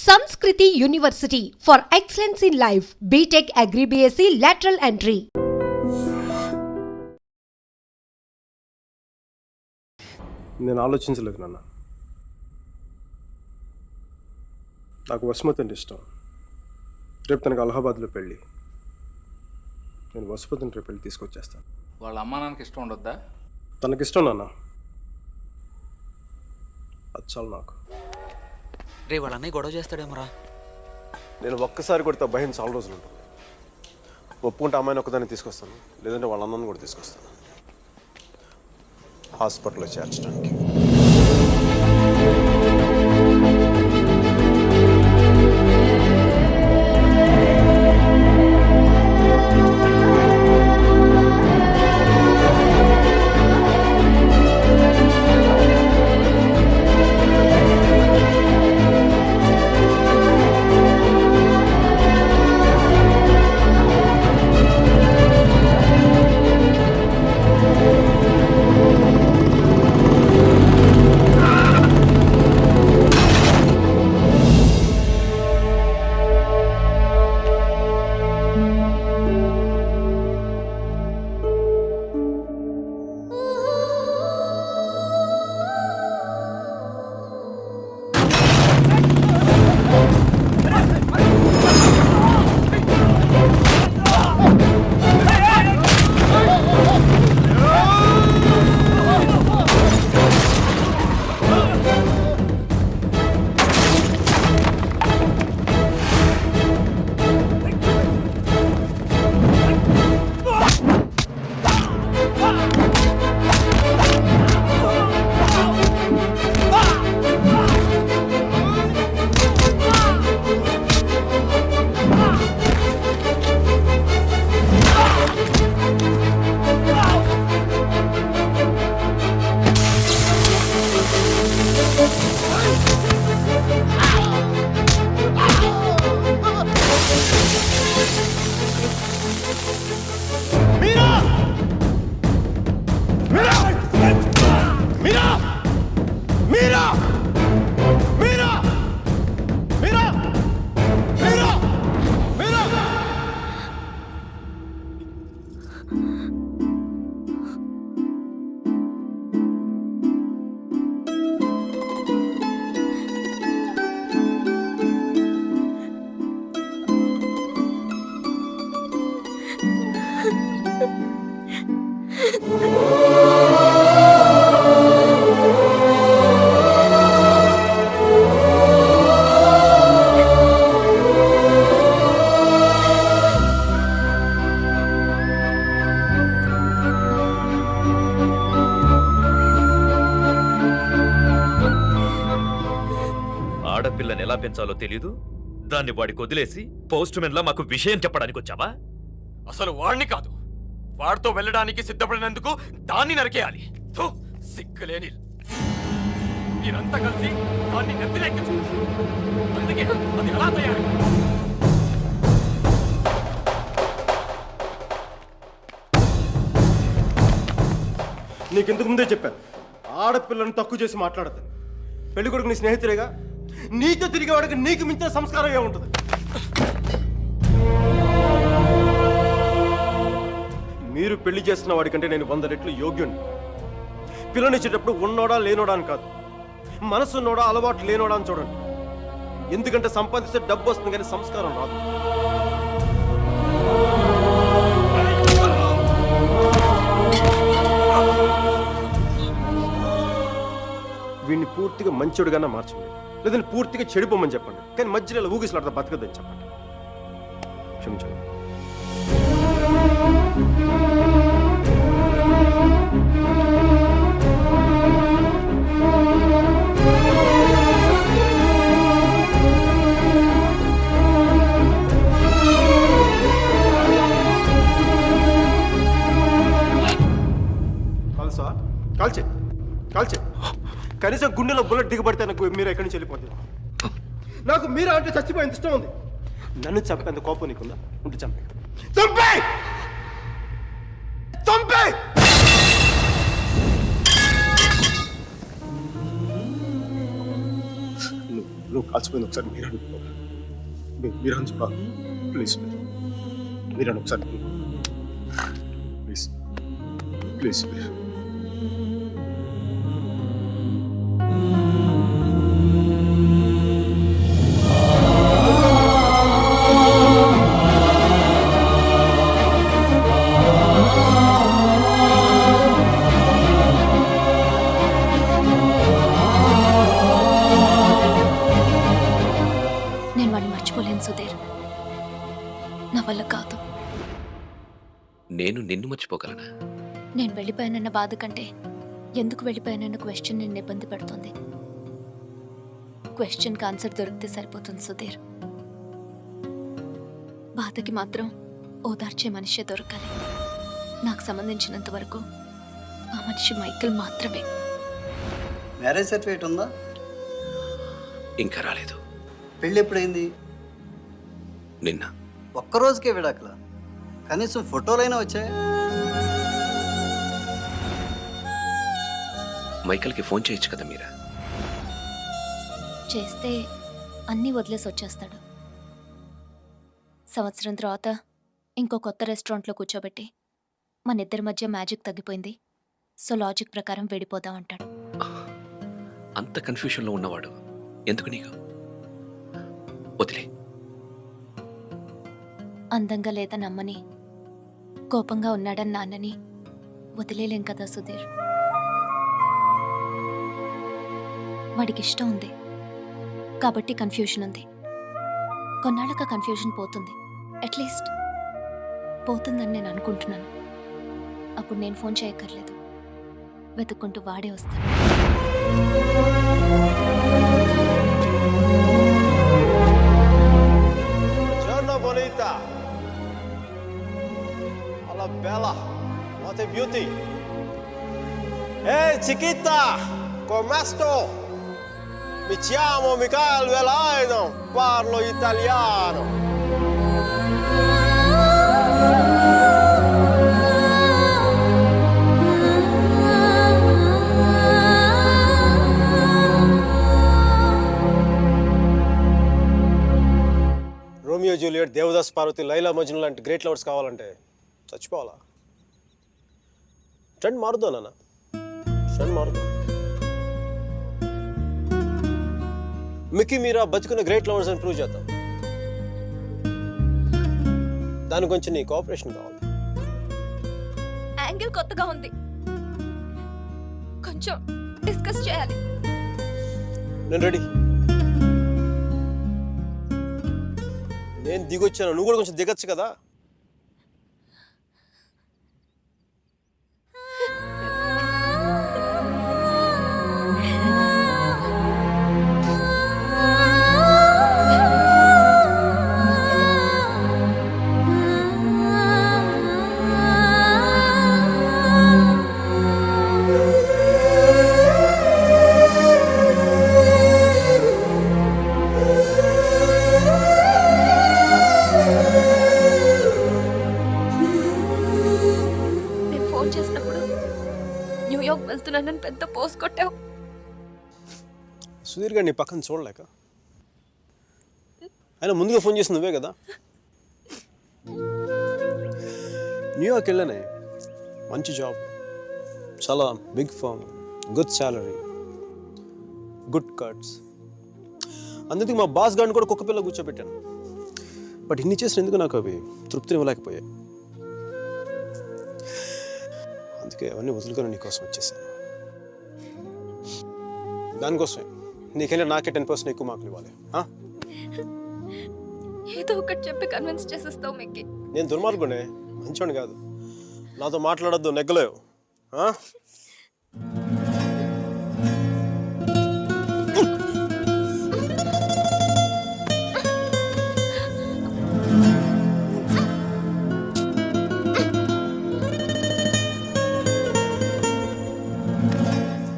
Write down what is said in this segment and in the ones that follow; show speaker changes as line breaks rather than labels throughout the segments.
Sanskriti University for excellence in life. BTech Agri BSc lateral entry.
నేను ఆలోచించలేదు నాన్న. నాకు వసుమతి అంటే ఇష్టం. రేపు తనకు అలహాబాద్లో పెళ్ళి. నేను వసుమతిని రేపు పెళ్ళి తీసుకొచ్చేస్తాను.
వాళ్ళ అమ్మా నాన్నకి ఇష్టం ఉండొద్దా?
తనకిష్టం నాన్న. అది చాలు నాకు.
రే వాళ్ళ అన్నయ్య గొడవ చేస్తాడేమరా?
నేను ఒక్కసారి కొడితే భయం చాలా రోజులు ఉంటుంది. ఒప్పుకుంటే అమ్మాయిని ఒక్కదాన్ని తీసుకొస్తాను, లేదంటే వాళ్ళ అన్నను కూడా తీసుకొస్తాను హాస్పిటల్లో చేర్చడానికి.
ఆడపిల్లని ఎలా పెంచాలో తెలీదు, దాన్ని వాడికి వదిలేసి పోస్ట్ మెన్ లా మాకు విషయం చెప్పడానికి వచ్చావా?
అసలు వాడిని కాదు, వాడితో వెళ్ళడానికి సిద్ధపడినందుకు దాన్ని నరికేయాలి. సిగ్గులేని మీరంతా కలిసి దాన్ని నెత్తిలేక అందుకే అది ఎలా తయారు.
నీకెందుకు ముందే చెప్పాను, ఆడపిల్లని తక్కువ చేసి మాట్లాడద్దు. పెళ్లి కొడుకు నీ స్నేహితురేగా, నీతో తిరిగేవాడికి నీకు మించిన సంస్కారం ఏముంటుంది? మీరు పెళ్లి చేస్తున్న వాడికంటే నేను 100 రెట్లు యోగ్యుణ్ణి. పిల్లనిచ్చేటప్పుడు ఉన్నోడా లేనోడా అని కాదు, మనసు ఉన్నోడా అలవాటు లేనోడా అని చూడండి. ఎందుకంటే సంపాదిస్తే డబ్బు వస్తుంది కానీ సంస్కారం రాదు. వీడిని పూర్తిగా మంచోడుగానే మార్చండి, లేదంటే పూర్తిగా చెడిపోమని చెప్పండి. కానీ మధ్యలో ఇలా ఊగిసలాడతా బతకద్దని చెప్పండి. క్షమించండి. కాల్సా? కాల్చే కాల్చే. కనీసం గుండెలో బుల్లెట్ దిగబడితే నాకు మీరు ఎక్కడి నుంచి వెళ్ళిపోతుంది. నాకు మీరా అంటే చచ్చిపోయేంత ఇష్టం ఉంది. నన్ను చంపేంత కోపం నీకుందా? ఉంటే చంపే. చంపే చంపే. నువ్వు కాల్చిపోయింది ఒకసారి మీరు అనుకో మీరు అని చెప్పాలి ప్లీజ్ మీరు అని ఒకసారి ప్లీజ్ ప్లీజ్ మీరు
నేను వాడిని మర్చిపోలేను సుధీర్, నా వల్ల కాదు.
నేను నిన్ను మర్చిపోగలనా?
నేను వెళ్ళిపోయానన్న బాధ కంటే ఎందుకు వెళ్ళిపోయానన్న క్వశ్చన్ నిన్ను ఇబ్బంది పెడుతుంది. క్వశ్చన్కి ఆన్సర్ దొరికితే సరిపోతుంది సుధీర్. బాధకి మాత్రం ఓదార్చే మనిషే దొరకాలి. నాకు సంబంధించినంత వరకు ఆ మనిషి మైకేల్ మాత్రమే.
మ్యారేజ్ సర్టిఫికేట్ ఉందా?
ఇంకా రాలేదు.
పెళ్ళి ఎప్పుడైంది?
నిన్న.
ఒక్కరోజుకే విడాకుల? కనీసం ఫోటోలైనా వచ్చాయి?
మైకల్కి ఫోన్ చేయొచ్చు కదా మీరా?
చేస్తే అన్నీ వదిలేసి వచ్చేస్తాడు. సంవత్సరం తర్వాత ఇంకో కొత్త రెస్టారెంట్లో కూర్చోబెట్టి మన ఇద్దరి మధ్య మ్యాజిక్ తగ్గిపోయింది, సో లాజిక్ ప్రకారం విడిపోదాం అంటాడు.
అంత కన్ఫ్యూషన్లో ఉన్నవాడు ఎందుకు నీకు? వదిలే.
అందంగా లేదని అమ్మని, కోపంగా ఉన్నాడని నాన్నని వదిలేలేం కదా సుధీర్. వాడికి ఇష్టం ఉంది కాబట్టి కన్ఫ్యూషన్ ఉంది. కొన్నాళ్ళక కన్ఫ్యూషన్ పోతుంది, అట్లీస్ట్ పోతుందని నేను అనుకుంటున్నాను. అప్పుడు నేను ఫోన్ చేయక్కర్లేదు, వెతుక్కుంటూ వాడే వస్తాడు.
Giorno bonita. Alla bella. What a beauty. Ehi chiquita, come sto? Mi chiamo Michael Velaino, parlo italiano. Romeo Juliet, Devdas Parvati, Laila Majnu లాంటి గ్రేట్ లవర్స్ కావాలంటే చచ్చిపోవాలా? ట్రెండ్ మారుద్దా నాన్న, ట్రెండ్ మారుద్దా. మిక్కీ మీరా బతుకున్న గ్రేట్ లవర్స్ అని ప్రూవ్ చేద్దాం. దాని కొంచెం నీ కోఆపరేషన్ కావాలి.
యాంగిల్ కొత్తగా ఉంది, కొంచెం డిస్కస్ చేయాలి.
నేను రెడీ. నేను దిగొచ్చాను, నువ్వు కూడా కొంచెం దిగచ్చు కదా.
వెళ్తున్నానని పెద్ద పోస్ట్ కొట్టావు.
సుధీర్ గారు నీ పక్కన చూడలేక ఆయన ముందుగా ఫోన్ చేసి నువ్వే కదా. న్యూయార్క్ వెళ్ళానే, మంచి జాబ్, చాలా big firm, good salary, good cuts. అందుకే మా బాస్ గారిని కూడా కుక్క పిల్ల కూర్చోబెట్టాను. బట్ ఇన్ని చేసిన ఎందుకు నాకు అవి తృప్తిని ఇవ్వలేకపోయాయి. అందుకే అవన్నీ వదులుకొని నీకోసం వచ్చేసాను. దానికోసమే నీకంటే నాకే 10% ఎక్కువ మార్కులు ఇవ్వాలి.
ఏదో ఒకటి చెప్పి కన్విన్స్ చేసేస్తావు మిక్కీ.
నేను దుర్మార్గునే, మంచోని కాదు. నాతో మాట్లాడొద్దు, నెగ్గలేవు.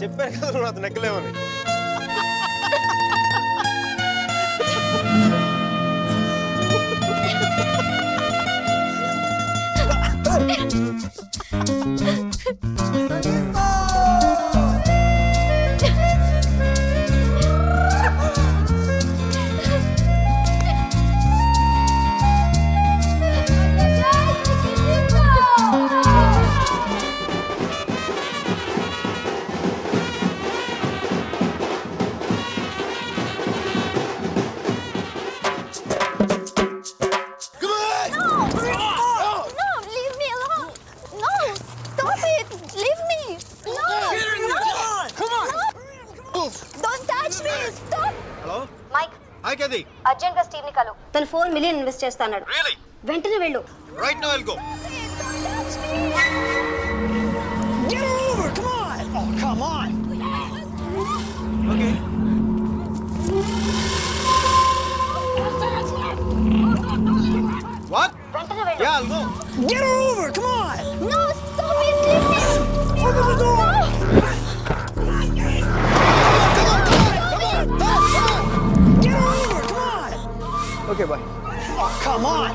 చెప్పారు కదా నువ్వు నాతో నెగ్గలేవని. ఇది?
అర్జెంట్ గా స్టీవ్ ని కలు. తన 4 మిలియన్ ఇన్వెస్ట్ చేస్తాడు.
Really?
వెంటనే వెళ్ళు.
Right now I'll go.
Get over! Come on! Oh, come on!
Okay. What?
వెంటనే వెళ్ళు.
Yeah, I'll go.
Get her over! Come on!
No, stop it, leave me.
Open the door! Get her over! Come on!
Okay, bye.
Oh, come on!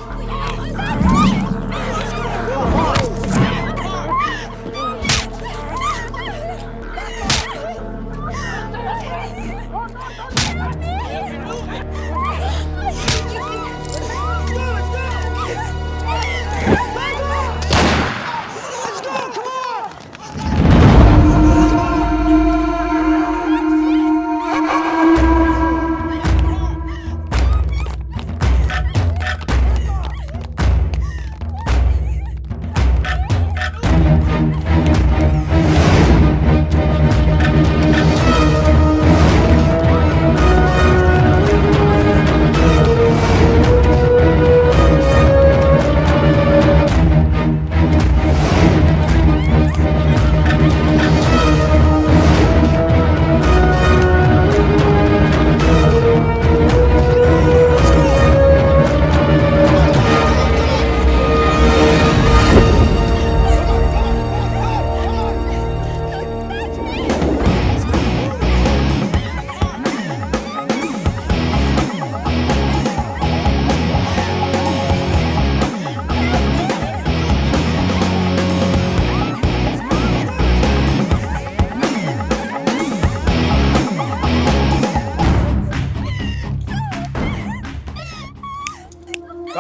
Let's go! Come on!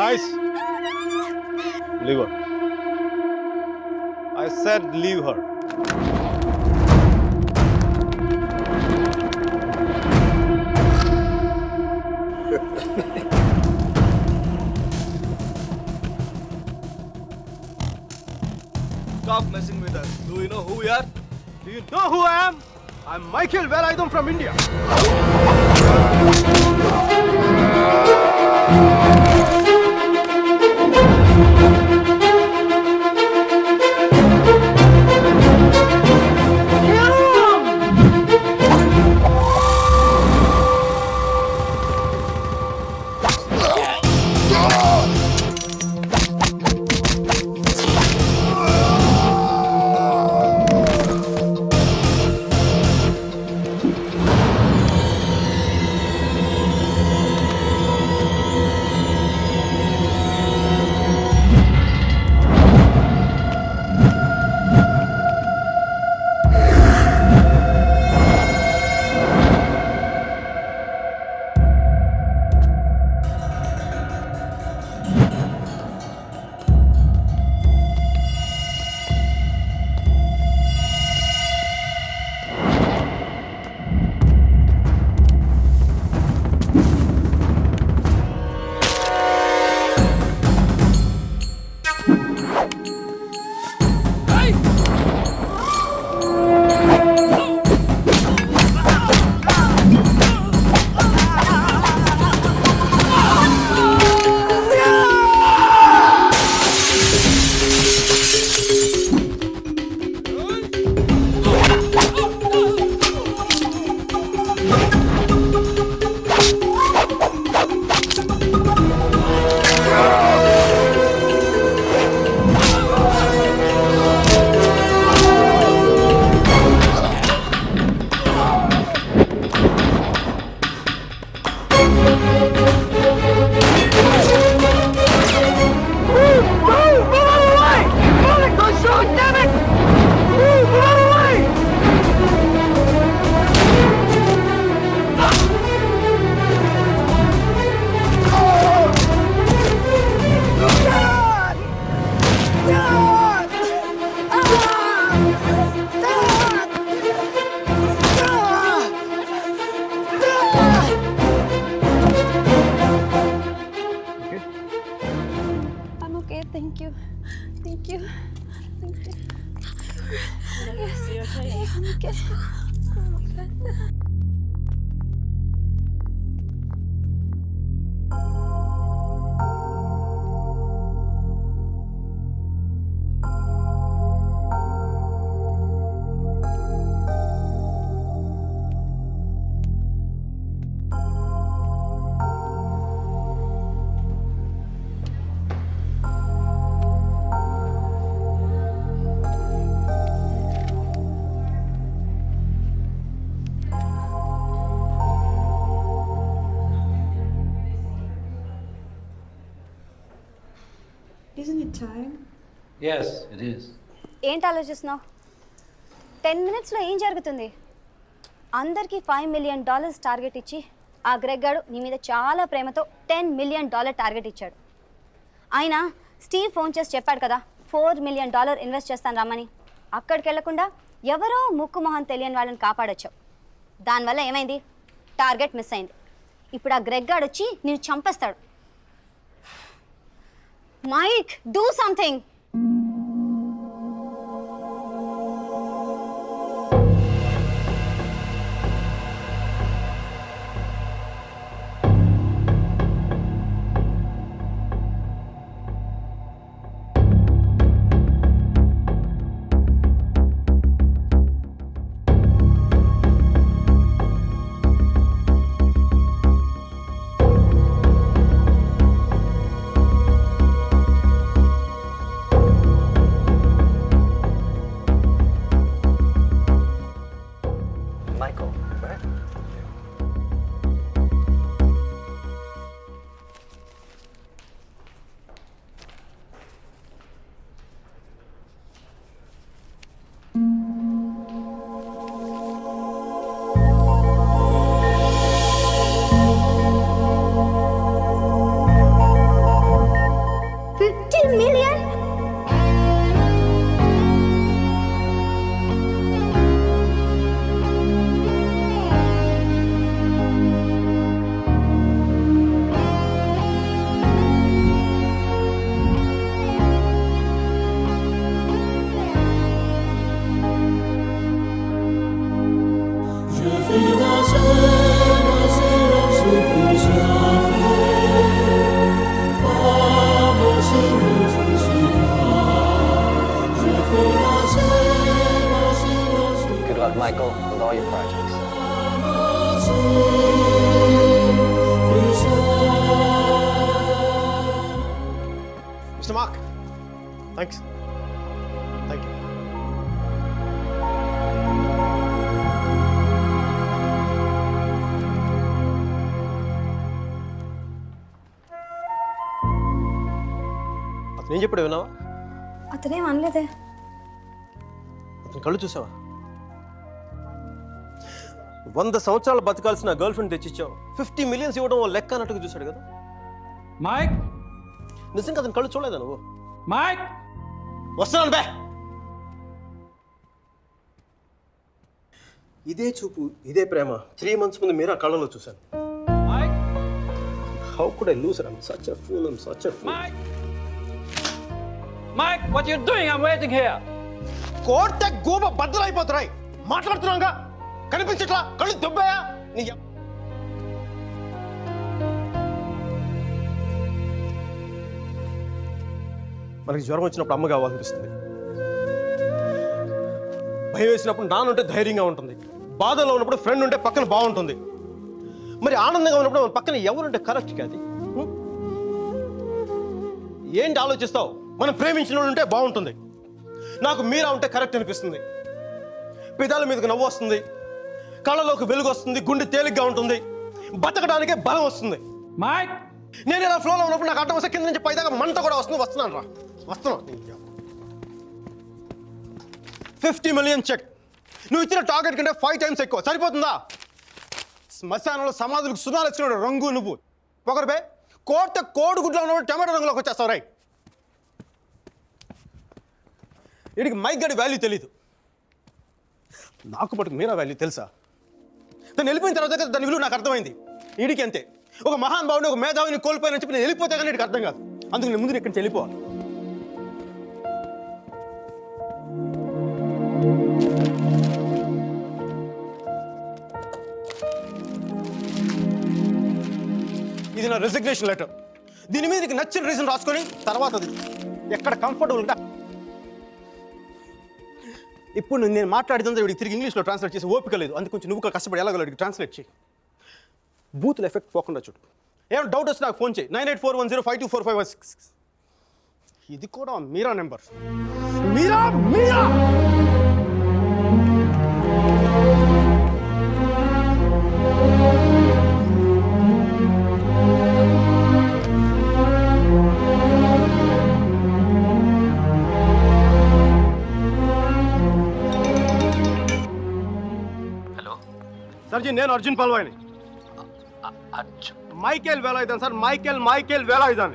Guys, leave her. I said leave her. Stop messing with us. Do you know who we are? Do you know who I am? I'm Michael Velayudham from India.
Thank you. Thank you. Thank you. Yes. Yes, I'm okay. Oh my God. Isn't it time?
Yes, it is.
ఏంటి ఆలోచిస్తున్నావు? 10 minutesలో ఏం జరుగుతుంది? అందరికీ $5 million target ఇచ్చి ఆ Greg గాడు నీ మీద చాలా ప్రేమతో $10 million టార్గెట్ ఇచ్చాడు. ఆయన స్టీవ్ ఫోన్ చేసి చెప్పాడు కదా $4 million ఇన్వెస్ట్ చేస్తాను రమ్మని. అక్కడికి వెళ్లకుండా ఎవరో ముక్కు మొహం తెలియని వాళ్ళని కాపాడొచ్చావు. దానివల్ల ఏమైంది? టార్గెట్ మిస్ అయింది. ఇప్పుడు ఆ గ్రెగ్ గాడు వచ్చి నేను చంపేస్తాడు. Mike, do something.
Michael, right?
$50 million?
Good luck, Michael, with all your projects.
Mr. Mark, thanks. Thank you. అతను ఏం చెప్పాడు విన్నావా?
అతనేం అనలేదే.
అతని కళ్ళు చూసావా? 100 సంవత్సరాలు బతకాల్సిన గర్ల్ ఫ్రెండ్ తెచ్చిచ్చావు. 50 millions ఇవ్వడం ఓ లెక్క అన్నట్టుగా చూశాడు కదా.
Mike?
నిజంగా అతని కళ్ళు చూడలేదా నువ్వు?
Mike?
వస్తున్నాను బే. ఇదే చూపు, ఇదే ప్రేమ 3 months ముందు మీరు ఆ కళ్ళలో చూశాను.
Mike?
How could I lose her? I'm such a fool. I'm such a fool.
Mike? Mike, what are you doing? I'm waiting here.
కోర్త గోబ బద్దలైపోతున్నాయి. మాట్లాడుతున్నాగా కనిపించట్లా? కళ్ళు దుబ్బాయా? నీ మనకి జ్వరం వచ్చినప్పుడు అమ్మ కావాలనిపిస్తుంది. భయం వేసినప్పుడు నాన్నుంటే ధైర్యంగా ఉంటుంది. బాధలో ఉన్నప్పుడు ఫ్రెండ్ ఉంటే పక్కన బాగుంటుంది. మరి ఆనందంగా ఉన్నప్పుడు మన పక్కన ఎవరుంటే కరెక్ట్ కాదు. ఏంటి ఆలోచిస్తావు? మనం ప్రేమించిన వాళ్ళు ఉంటే బాగుంటుంది. నాకు మీరా ఉంటే కరెక్ట్ అనిపిస్తుంది. పెదాల మీదకి నవ్వు వస్తుంది, కళ్ళలోకి వెలుగు వస్తుంది, గుండె తేలిగ్గా ఉంటుంది, బతకడానికే బలం వస్తుంది.
Mike?
నేను ఇలా ఫ్లోలో ఉన్నప్పుడు నాకు అడ్డం వస్తే కింద నుంచి పైదాకా మంట కూడా వస్తుంది. వస్తున్నాను రా, వస్తున్నాను. 50 million చెక్. నువ్వు ఇచ్చిన టార్గెట్ కంటే 5 times ఎక్కువ. సరిపోతుందా? శ్మశానంలో సమాధులకు సుధాలు వచ్చిన రంగు నువ్వు పొగరబే. కోడిగుడ్లో ఉన్నప్పుడు టమాటో రంగులోకి వచ్చేస్తావు. రై, వీడికి మైక్ గడి వాల్యూ తెలీదు. నాకు పట్టుకు మీరా వాల్యూ తెలుసా? తను వెళ్ళిపోయిన తర్వాత దాని విలువ నాకు అర్థమైంది. వీడికి అంతే. ఒక మహాన్ భావుని, ఒక మేధావిని కోల్పోయినని చెప్పి నేను వెళ్ళిపోతే కానీ వీడికి అర్థం కాదు. అందుకు నేను ముందు ఇక్కడి నుంచి వెళ్ళిపోవాలి. ఇది నా రెసిగ్నేషన్ లెటర్. దీని మీద నీకు నచ్చిన రీజన్ రాసుకొని తర్వాత అది ఎక్కడ కంఫర్టబుల్ ఉంటా. ఇప్పుడు నేను మాట్లాడితే వీడికి తిరిగి ఇంగ్లీష్లో ట్రాన్స్లేట్ చేసి ఓపిక లేదు. అందుకు కొంచెం నువ్వు కష్టపడి ఎలాగో ట్రాన్స్లేట్ చేయి. బూతుల ఎఫెక్ట్ పోకుండా చూడు. ఏమైనా డౌట్ వస్తే నాకు ఫోన్ చేయి. 9841052456. ఇది కూడా మీరా నెంబర్. మీరా మీరా సార్జీ నేను అర్జున్ పల్వాయిని. Michael Velayudhan sir, Michael Velayudhan.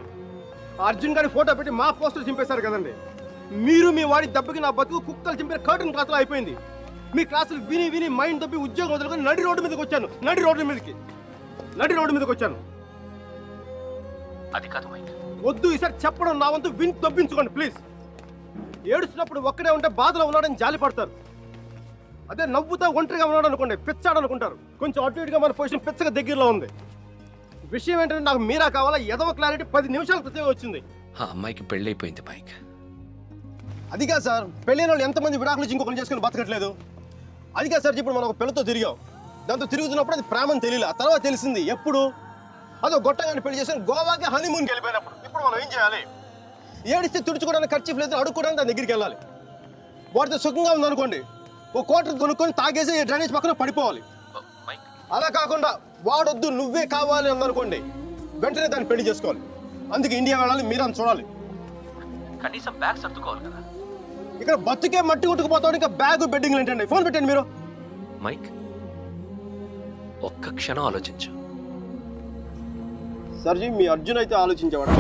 Arjun గారి ఫోటో పెట్టి మా పోస్టర్ చింపేశారు కదండి. మీరు మీ వాడి దెబ్బకి నా బతుకు కుక్కలు చింపిన కర్టన్ క్లాసులో అయిపోయింది. మీ క్లాసులు విని మైండ్ దెబ్బి ఉద్యోగం వదులుకొని నడి రోడ్డు మీదకి వచ్చాను. నడి రోడ్డు మీదకి వచ్చాను.
అది కాదు మైక్.
వద్దు ఈసారి చెప్పడం నా వంతు విని దొబ్బించుకోండి ప్లీజ్. ఏడుస్తున్నప్పుడు ఒక్కడే ఉంటే బాధలో ఉన్నాడని జాలి పడతారు. అదే నవ్వుతా ఒంటరిగా ఉన్నాడు అనుకోండి పిచ్చాడు అనుకుంటారు. కొంచెం అటు ఇటుగా మన పొజిషన్ పిచ్చగా దగ్గరలో ఉంది. విషయం ఏంటంటే నాకు మీరా కావాలా ఎదవ క్లారిటీ 10 నిమిషాల క్రితం వచ్చింది.
ఆ అమ్మాయికి పెళ్ళైపోయింది మైక్.
అది కాదు సార్, పెళ్ళైన వాళ్ళు ఎంతమంది విడాకులు ఇంకొకరు చేసుకుని బతకట్లేదు. అది కాదు సార్, ఇప్పుడు మనం ఒక పిల్లతో తిరిగాం. దాంతో తిరుగుతున్నప్పుడు అది ప్రేమని తెలియలే. ఆ తర్వాత తెలిసింది ఎప్పుడు అదో గొట్టగాని పెళ్లి చేసి గోవాకి హనీమూన్కి వెళ్ళిపోయినప్పుడు. ఇప్పుడు మనం ఏం చేయాలి? ఏడిస్తే తుడుచుకోవడానికి ఖర్చు లేదు, అడుక్కోవడానికి దాని దగ్గరికి వెళ్ళాలి. వాటితో సుఖంగా ఉందనుకోండి, ఓ కోటర్ కొనుక్కొని తాగేసి డ్రైనేజ్ పక్కన పడిపోవాలి. అలా కాకుండా వాడొద్దు నువ్వే కావాలి అందనుకోండి, వెంటనే దాన్ని పెళ్లి చేసుకోవాలి. అందుకే ఇండియా వెళ్ళాలి, మీరని చూడాలి.
కనీసం బ్యాగ్ సర్దుకోవాలి కదా.
ఇక్కడ బతుకే మట్టి కొట్టుకుపోతాడు, ఇంకా బ్యాగ్ బెడ్డింగ్ ఏంటండి? ఫోన్ పెట్టండి మీరు.
మైక్ ఒక్క క్షణం ఆలోచించు.
సర్జీ మీ అర్జున్ అయితే ఆలోచించేవాడా?